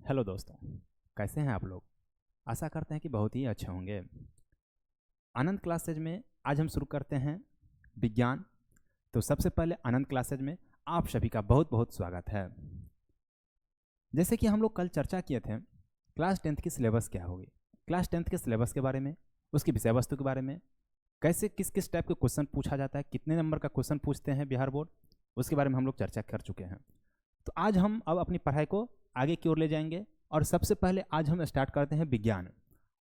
Hello दोस्तों, कैसे हैं आप लोग। आशा करते हैं कि बहुत ही अच्छे होंगे। आनंद क्लासेज में आज हम शुरू करते हैं विज्ञान। तो सबसे पहले आनंद क्लासेज में आप सभी का बहुत बहुत स्वागत है। जैसे कि हम लोग कल चर्चा किए थे क्लास 10th की सिलेबस क्या होगी, क्लास 10th के सिलेबस के बारे में, उसकी विषय वस्तु के बारे में, कैसे किस किस टाइप के क्वेश्चन पूछा जाता है, कितने नंबर का क्वेश्चन पूछते हैं बिहार बोर्ड, उसके बारे में हम लोग चर्चा कर चुके हैं। तो आज हम अब अपनी पढ़ाई को आगे की ओर ले जाएंगे और सबसे पहले आज हम स्टार्ट करते हैं विज्ञान।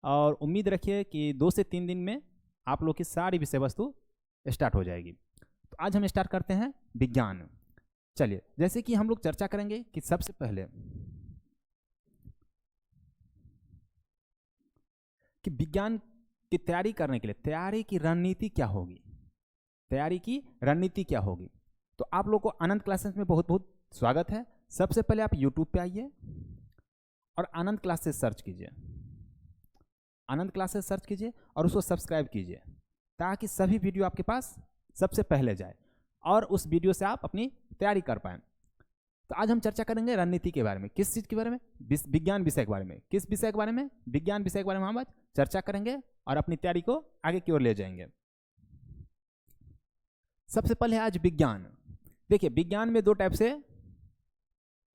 और उम्मीद रखिए कि 2 से 3 दिन में आप लोग की सारी विषय वस्तु स्टार्ट हो जाएगी। तो आज हम स्टार्ट करते हैं विज्ञान। चलिए, जैसे कि हम लोग चर्चा करेंगे कि सबसे पहले कि विज्ञान की तैयारी करने के लिए तैयारी की रणनीति क्या होगी, तैयारी की रणनीति क्या होगी। तो आप लोग को आनंद क्लासेस में बहुत बहुत स्वागत है। सबसे पहले आप YouTube पे आइए और आनंद क्लासेस सर्च कीजिए, आनंद क्लासेस सर्च कीजिए और उसको सब्सक्राइब कीजिए ताकि सभी वीडियो आपके पास सबसे पहले जाए और उस वीडियो से आप अपनी तैयारी कर पाएँ। तो आज हम चर्चा करेंगे रणनीति के बारे में। किस चीज़ के बारे में? विज्ञान विषय के बारे में। किस विषय के बारे में? विज्ञान विषय के बारे में हम आज चर्चा करेंगे और अपनी तैयारी को आगे की ओर ले जाएंगे। सबसे पहले आज विज्ञान। देखिए, विज्ञान में 2 टाइप से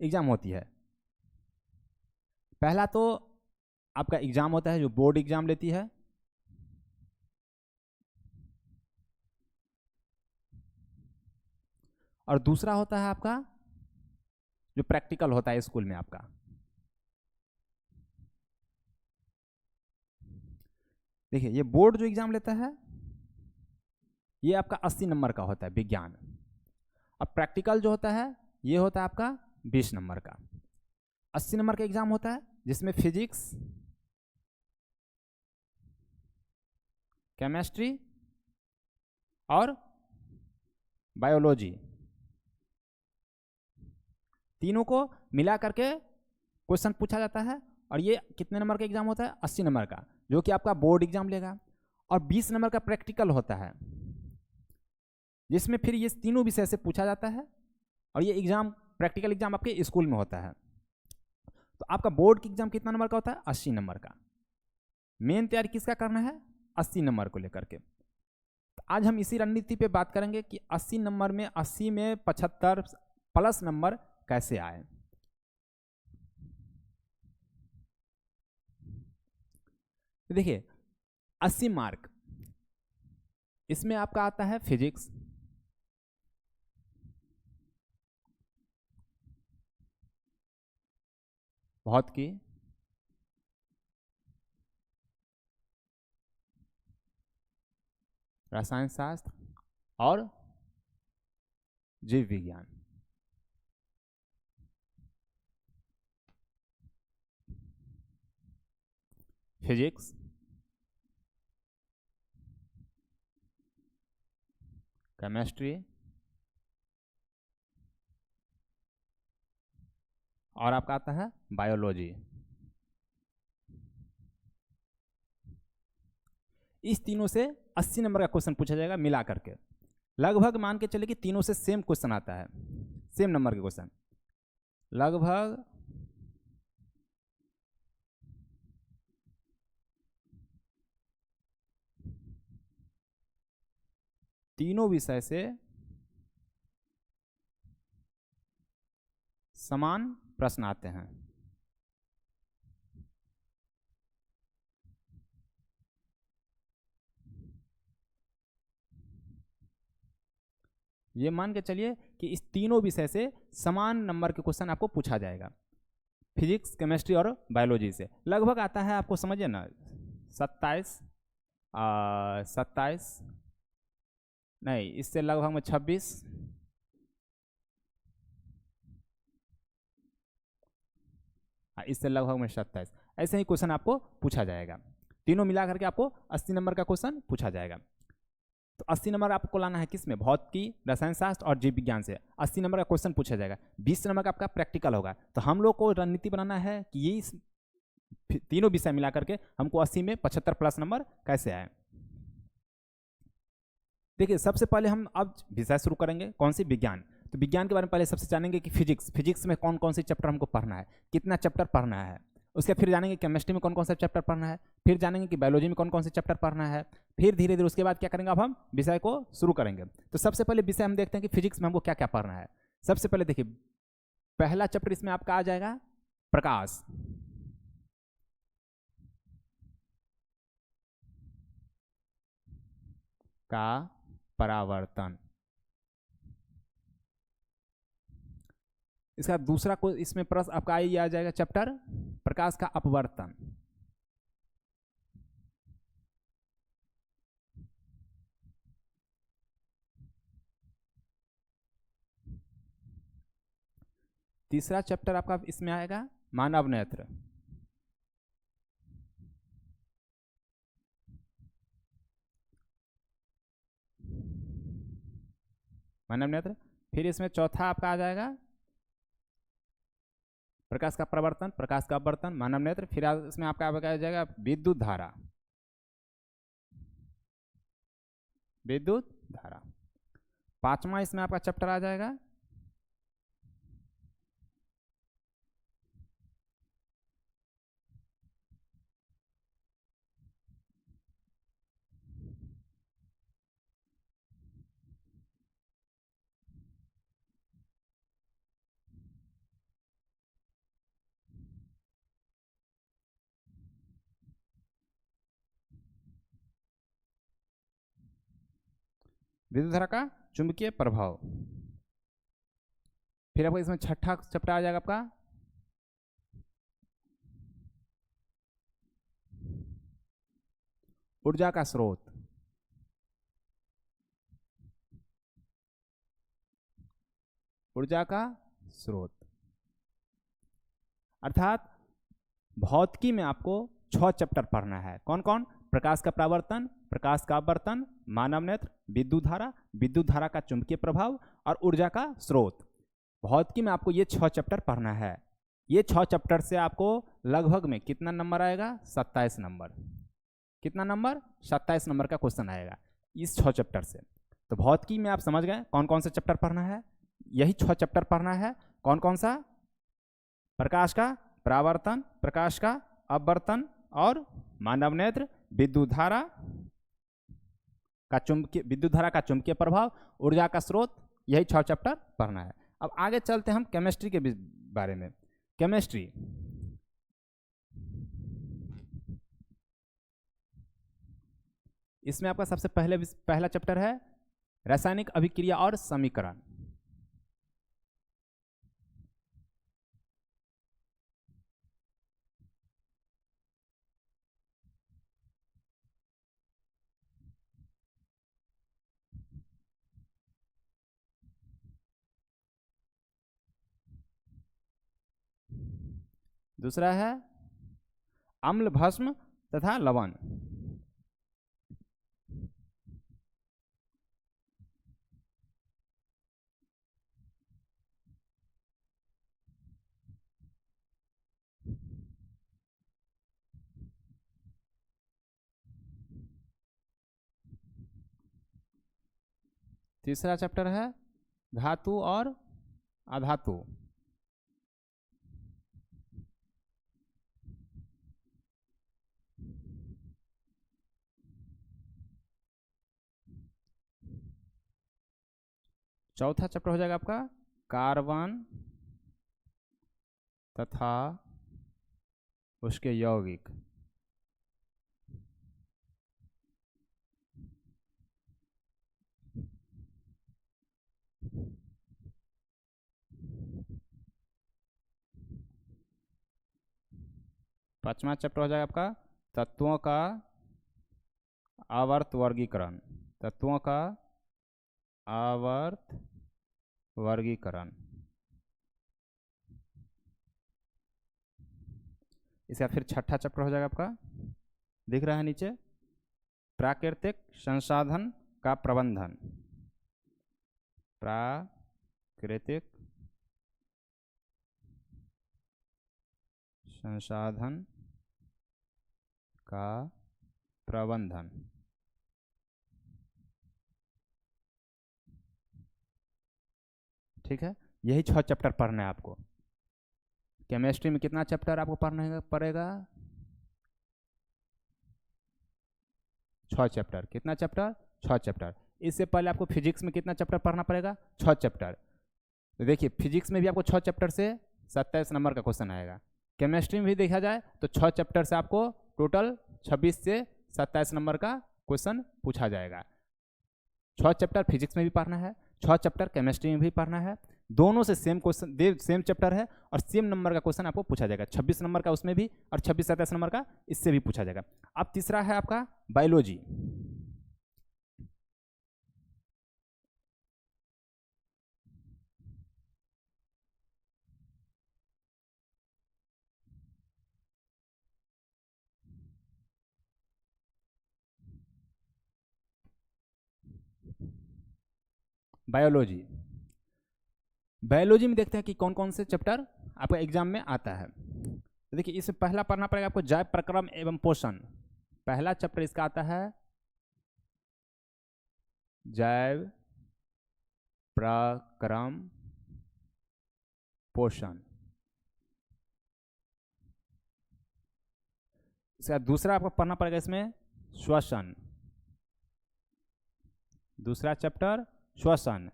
एग्जाम होती है। पहला तो आपका एग्जाम होता है जो बोर्ड एग्जाम लेती है, और दूसरा होता है आपका जो प्रैक्टिकल होता है स्कूल में आपका। देखिए, ये बोर्ड जो एग्जाम लेता है ये आपका 80 नंबर का होता है विज्ञान, और प्रैक्टिकल जो होता है ये होता है आपका 20 नंबर का। 80 नंबर का एग्जाम होता है जिसमें फिजिक्स, केमिस्ट्री और बायोलॉजी तीनों को मिला करके क्वेश्चन पूछा जाता है। और ये कितने नंबर का एग्जाम होता है? 80 नंबर का, जो कि आपका बोर्ड एग्जाम लेगा। और 20 नंबर का प्रैक्टिकल होता है जिसमें फिर ये तीनों विषय से पूछा जाता है, और ये एग्जाम प्रैक्टिकल एग्जाम आपके स्कूल में होता है। तो आपका बोर्ड की एग्जाम कितना नंबर का होता है? 80 नंबर का। मेन तैयारी किसका करना है? 80 नंबर को लेकर के। तो आज हम इसी रणनीति पे बात करेंगे कि 80 नंबर में 80 में 75 प्लस नंबर कैसे आए। देखिए, 80 मार्क इसमें आपका आता है फिजिक्स, भौतिकी, रसायन शास्त्र और जीव विज्ञान। फिजिक्स, केमिस्ट्री और आपका आता है बायोलॉजी। इस तीनों से 80 नंबर का क्वेश्चन पूछा जाएगा मिला करके। लगभग मान के चले कि तीनों से सेम क्वेश्चन आता है, सेम नंबर के क्वेश्चन। लगभग तीनों विषय से समान प्रश्न आते हैं। ये मान के चलिए कि इस तीनों विषय से समान नंबर के क्वेश्चन आपको पूछा जाएगा, फिजिक्स, केमिस्ट्री और बायोलॉजी से। लगभग आता है आपको, समझिए ना, 27 नहीं, इससे लगभग में 26, इससे लगभग में 27, ऐसे ही क्वेश्चन आपको पूछा जाएगा। तीनों मिला करके आपको 80 नंबर का क्वेश्चन पूछा जाएगा। तो 80 नंबर आपको लाना है किसमें? भौतिकी, रसायन शास्त्र और जीव विज्ञान से 80 नंबर का क्वेश्चन पूछा जाएगा। 20 नंबर का आपका प्रैक्टिकल होगा। तो हम लोग को रणनीति बनाना है कि ये तीनों विषय मिला करके हमको 80 में 75 प्लस नंबर कैसे आए। देखिए, सबसे पहले हम अब विषय शुरू करेंगे, कौन सी? विज्ञान। तो विज्ञान के बारे में पहले सबसे जानेंगे कि फिजिक्स में कौन कौन से चैप्टर हमको पढ़ना है, कितना चैप्टर पढ़ना है। उसके फिर जानेंगे केमिस्ट्री में कौन कौन सा चैप्टर पढ़ना है, फिर जानेंगे कि बायोलॉजी में कौन कौन से चैप्टर पढ़ना है। फिर धीरे धीरे उसके बाद क्या करेंगे, अब हम विषय को शुरू करेंगे। तो सबसे पहले विषय हम देखते हैं कि फिजिक्स में हमको क्या क्या पढ़ना है। सबसे पहले देखिए, पहला चैप्टर इसमें आपका आ जाएगा प्रकाश। का परावर्तन। इसका दूसरा को इसमें प्रश्न आपका आ जाएगा चैप्टर प्रकाश का अपवर्तन। तीसरा चैप्टर आपका इसमें आएगा मानव नेत्र। मानव नेत्र। फिर इसमें चौथा आपका आ जाएगा प्रकाश का प्रवर्तन, प्रकाश का अपवर्तन, मानव नेत्र। फिर इसमें आपका आ जाएगा विद्युत धारा। विद्युत धारा। पांचवा इसमें आपका चैप्टर आ जाएगा विद्युत धारा का चुंबकीय प्रभाव। फिर आपको इसमें छठा चैप्टर आ जाएगा आपका ऊर्जा का स्रोत। ऊर्जा का स्रोत अर्थात भौतिकी में आपको 6 चैप्टर पढ़ना है। कौन कौन? प्रकाश का परावर्तन, प्रकाश का अपवर्तन, मानव नेत्र, विद्युत धारा का चुंबकीय प्रभाव और ऊर्जा का स्रोत। भौतिकी में आपको ये 6 चैप्टर पढ़ना है। ये 6 चैप्टर से आपको लगभग में कितना नंबर आएगा? 27 नंबर। कितना नंबर? 27 नंबर का क्वेश्चन आएगा इस 6 चैप्टर से। तो भौतिकी में आप समझ गए कौन कौन से चैप्टर पढ़ना है। यही 6 चैप्टर पढ़ना है। कौन कौन सा? प्रकाश का परावर्तन, प्रकाश का अपवर्तन और मानव नेत्र, विद्युत धारा का चुंबकीय प्रभाव, ऊर्जा का स्रोत। यही 6 चैप्टर पढ़ना है। अब आगे चलते हैं हम केमिस्ट्री के बारे में। केमिस्ट्री इसमें आपका सबसे पहला चैप्टर है रासायनिक अभिक्रिया और समीकरण। दूसरा है अम्ल, भस्म तथा लवण। तीसरा चैप्टर है धातु और अधातु। चौथा चैप्टर हो जाएगा आपका कार्बन तथा उसके यौगिक। पांचवा चैप्टर हो जाएगा आपका तत्वों का आवर्त वर्गीकरण। तत्वों का आवर्त वर्गीकरण। इसका फिर छठा चैप्टर हो जाएगा आपका, दिख रहा है नीचे, प्राकृतिक संसाधन का प्रबंधन। प्राकृतिक संसाधन का प्रबंधन। ठीक है, यही 6 चैप्टर पढ़ना है आपको। केमिस्ट्री में कितना चैप्टर आपको पढ़ना पड़ेगा? 6 चैप्टर। कितना चैप्टर? 6 चैप्टर। इससे पहले आपको फिजिक्स में कितना चैप्टर पढ़ना पड़ेगा? 6 चैप्टर। तो देखिए फिजिक्स में भी आपको 6 चैप्टर से 27 नंबर का क्वेश्चन आएगा। केमिस्ट्री में भी देखा जाए तो 6 चैप्टर से आपको टोटल 26 से 27 नंबर का क्वेश्चन पूछा जाएगा। 6 चैप्टर फिजिक्स में भी पढ़ना है, 6 चैप्टर केमिस्ट्री में भी पढ़ना है। दोनों से सेम क्वेश्चन, सेम चैप्टर है और सेम नंबर का क्वेश्चन आपको पूछा जाएगा। 26 नंबर का उसमें भी और 26-27 नंबर का इससे भी पूछा जाएगा। अब तीसरा है आपका बायोलॉजी। बायोलॉजी बायोलॉजी में देखते हैं कि कौन कौन से चैप्टर आपका एग्जाम में आता है। तो देखिए इसमें पहला पढ़ना पड़ेगा आपको जैव प्रक्रम एवं पोषण। पहला चैप्टर इसका आता है जैव प्रक्रम पोषण। इसका दूसरा आपको पढ़ना पड़ेगा इसमें श्वसन। दूसरा चैप्टर श्वसन।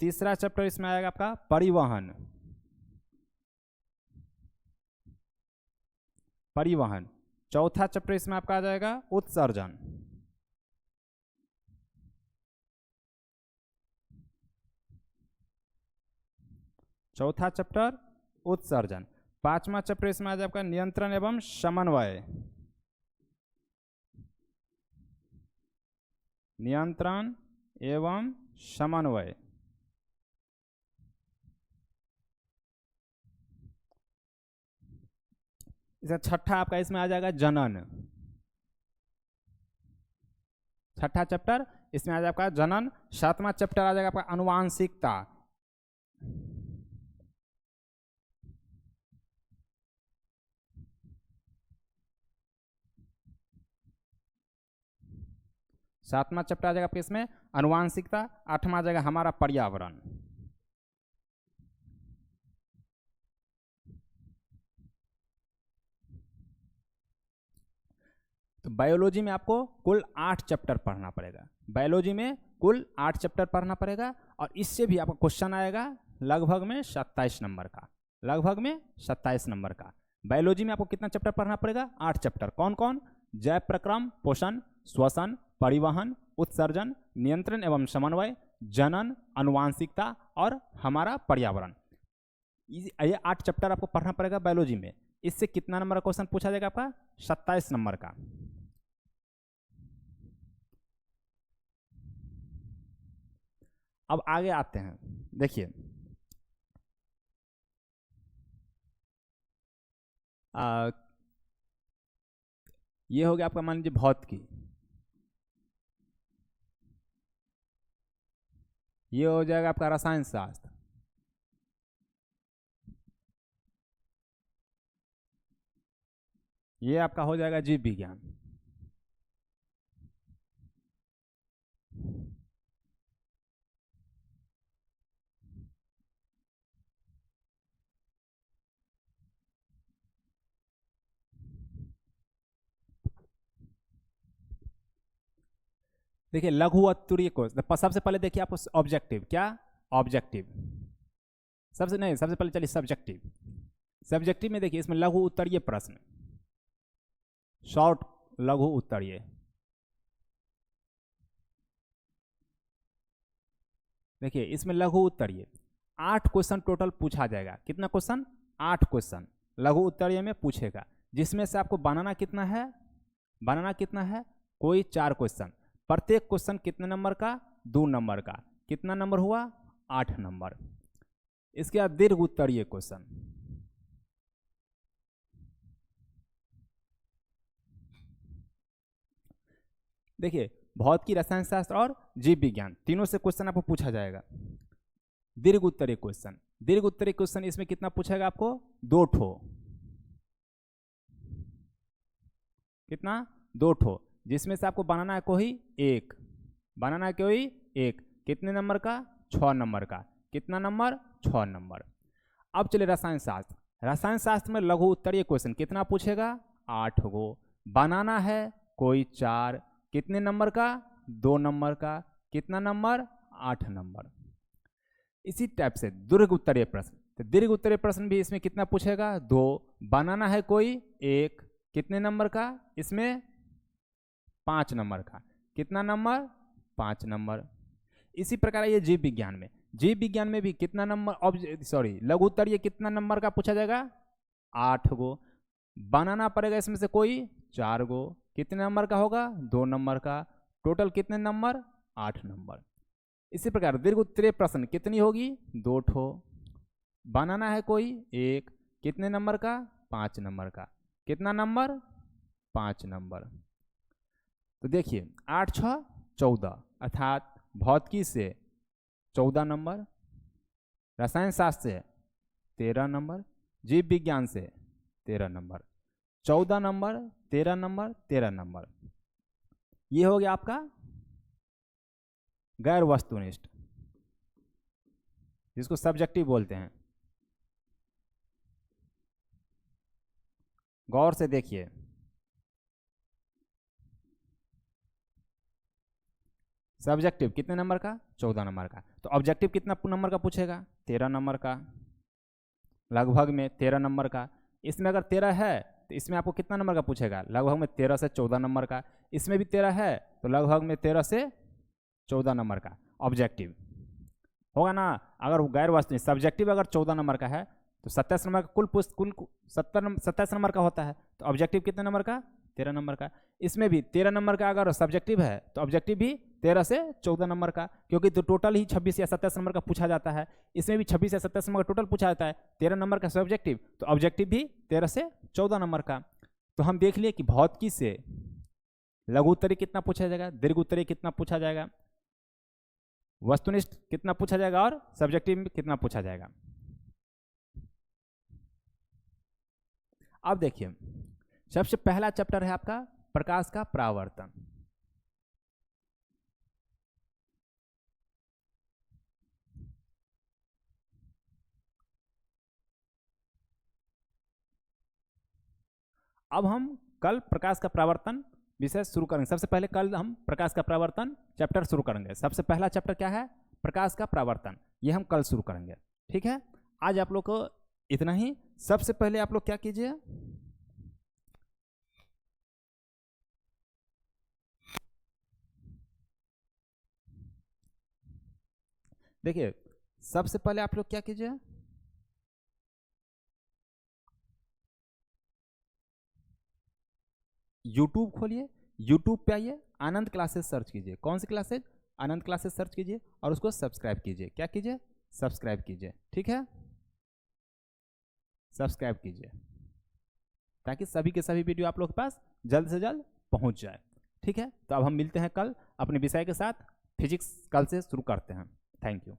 तीसरा चैप्टर इसमें आएगा आपका परिवहन। परिवहन। चौथा चैप्टर इसमें आपका आ जाएगा उत्सर्जन। चौथा चैप्टर उत्सर्जन। पांचवा चैप्टर इसमें आ जाएगा आपका नियंत्रण एवं समन्वय। नियंत्रण एवं समन्वय। इसका छठा आपका इसमें आ जाएगा जनन। छठा चैप्टर इसमें आ जाएगा आपका जनन। सातवां चैप्टर आ जाएगा आपका आनुवांशिकता। सातवां चैप्टर आ जाएगा आपके इसमें आनुवांशिकता। आठवां आ जाएगा हमारा पर्यावरण। तो बायोलॉजी में आपको कुल 8 चैप्टर पढ़ना पड़ेगा। बायोलॉजी में कुल 8 चैप्टर पढ़ना पड़ेगा और इससे भी आपका क्वेश्चन आएगा लगभग में 27 नंबर का। लगभग में 27 नंबर का। बायोलॉजी में आपको कितना चैप्टर पढ़ना पड़ेगा? 8 चैप्टर। कौन कौन? जैव प्रक्रम पोषण, श्वसन, परिवहन, उत्सर्जन, नियंत्रण एवं समन्वय, जनन, आनुवांशिकता और हमारा पर्यावरण। ये 8 चैप्टर आपको पढ़ना पड़ेगा बायोलॉजी में। इससे कितना नंबर का क्वेश्चन पूछा जाएगा आपका? 27 नंबर का। अब आगे आते हैं। देखिए ये हो गया आपका मान लीजिए भौतिकी। ये हो जाएगा आपका रसायन शास्त्र। ये आपका हो जाएगा जीव विज्ञान। देखिए लघु उत्तरीय कोश। सबसे पहले देखिए आपको ऑब्जेक्टिव। क्या? ऑब्जेक्टिव। सबसे पहले चलिए सब्जेक्टिव। सब्जेक्टिव में देखिए इसमें लघु उत्तरीय प्रश्न, शॉर्ट लघु उत्तरीय। देखिए इसमें लघु उत्तरीय 8 क्वेश्चन टोटल पूछा जाएगा। कितना क्वेश्चन? 8 क्वेश्चन लघु उत्तरीय में पूछेगा, जिसमें से आपको बनाना कितना है? बनाना कितना है? कोई 4 क्वेश्चन। प्रत्येक क्वेश्चन कितने नंबर का? 2 नंबर का। कितना नंबर हुआ? 8 नंबर। इसके बाद दीर्घ उत्तरीय क्वेश्चन। देखिए भौतिकी, रसायन शास्त्र और जीव विज्ञान तीनों से क्वेश्चन आपको पूछा जाएगा। दीर्घ उत्तरीय क्वेश्चन। दीर्घ उत्तरीय क्वेश्चन इसमें कितना पूछेगा आपको? 2 ठो। कितना? 2 ठो, जिसमें से आपको बनाना है कोई एक। बनाना है कोई एक। कितने नंबर का? 6 नंबर का। कितना नंबर, 6 नंबर। अब चले रसायन शास्त्र। रसायन शास्त्र में लघु उत्तरीय क्वेश्चन कितना पूछेगा, 8 गो। बनाना है कोई 4, कितने नंबर का, 2 नंबर का, कितना नंबर, 8 नंबर। इसी टाइप से दीर्घ उत्तरीय प्रश्न, तो दीर्घ उत्तरीय प्रश्न भी इसमें कितना पूछेगा, 2। बनाना है कोई 1, कितने नंबर का, इसमें 5 नंबर का, कितना नंबर, 5 नंबर। इसी प्रकार ये जीव विज्ञान में, जीव विज्ञान में भी कितना नंबर, लघु उत्तरीय कितना नंबर का पूछा जाएगा, 8 गो। बनाना पड़ेगा इसमें से कोई 4 गो, कितने नंबर का होगा, 2 नंबर का। टोटल कितने नंबर, 8 नंबर। इसी प्रकार दीर्घ उत्तरीय प्रश्न कितनी होगी, 2 ठो। बनाना है कोई 1, कितने नंबर का, 5 नंबर का, कितना नंबर, 5 नंबर। तो देखिए 8 6 14, अर्थात भौतिकी से 14 नंबर, रसायन शास्त्र से 13 नंबर, जीव विज्ञान से 13 नंबर, 14 नंबर, 13 नंबर, 13 नंबर। ये हो गया आपका गैर वस्तुनिष्ठ, जिसको सब्जेक्टिव बोलते हैं। गौर से देखिए, सब्जेक्टिव कितने नंबर का, 14 नंबर का। तो ऑब्जेक्टिव कितना नंबर का पूछेगा, 13 नंबर का, लगभग में 13 नंबर का। इसमें अगर 13 है तो इसमें आपको कितना नंबर का पूछेगा, लगभग में 13 से 14 नंबर का। इसमें भी 13 है तो लगभग में 13 से 14 नंबर का ऑब्जेक्टिव होगा ना। अगर गैर वस्तुनिष्ठ सब्जेक्टिव अगर 14 नंबर का है तो 27 नंबर का कुल 27 नंबर का होता है। तो ऑब्जेक्टिव कितने नंबर का, 13 नंबर का। इसमें भी 13 नंबर का अगर सब्जेक्टिव है तो ऑब्जेक्टिव भी 13 से 14 नंबर का, क्योंकि तो टोटल ही 26 या 27 नंबर का पूछा जाता है। इसमें भी 26 या 27 नंबर का टोटल पूछा जाता है, 13 नंबर का सब्जेक्टिव, तो ऑब्जेक्टिव भी 13 से 14 नंबर का। तो हम देख लिए कि भौतिकी से लघु उत्तरीय कितना पूछा जाएगा, दीर्घ उत्तरीय कितना पूछा जाएगा, वस्तुनिष्ठ कितना पूछा जाएगा और सब्जेक्टिव में कितना पूछा जाएगा। अब देखिए सबसे पहला चैप्टर है आपका प्रकाश का परावर्तन। अब हम कल प्रकाश का परावर्तन विषय शुरू करेंगे। सबसे पहले कल हम प्रकाश का परावर्तन चैप्टर शुरू करेंगे। सबसे पहला चैप्टर क्या है, प्रकाश का परावर्तन, ये हम कल शुरू करेंगे। ठीक है, आज आप लोग को इतना ही। सबसे पहले आप लोग क्या कीजिए, देखिए सबसे पहले आप लोग क्या कीजिए, यूट्यूब खोलिए, यूट्यूब पे आइए, आनंद क्लासेस सर्च कीजिए। कौन सी क्लासेस, आनंद क्लासेस सर्च कीजिए और उसको सब्सक्राइब कीजिए। क्या कीजिए, सब्सक्राइब कीजिए। ठीक है, सब्सक्राइब कीजिए ताकि सभी के सभी वीडियो आप लोग के पास जल्द से जल्द पहुंच जाए। ठीक है, तो अब हम मिलते हैं कल अपने विषय के साथ। फिजिक्स कल से शुरू करते हैं। Thank you.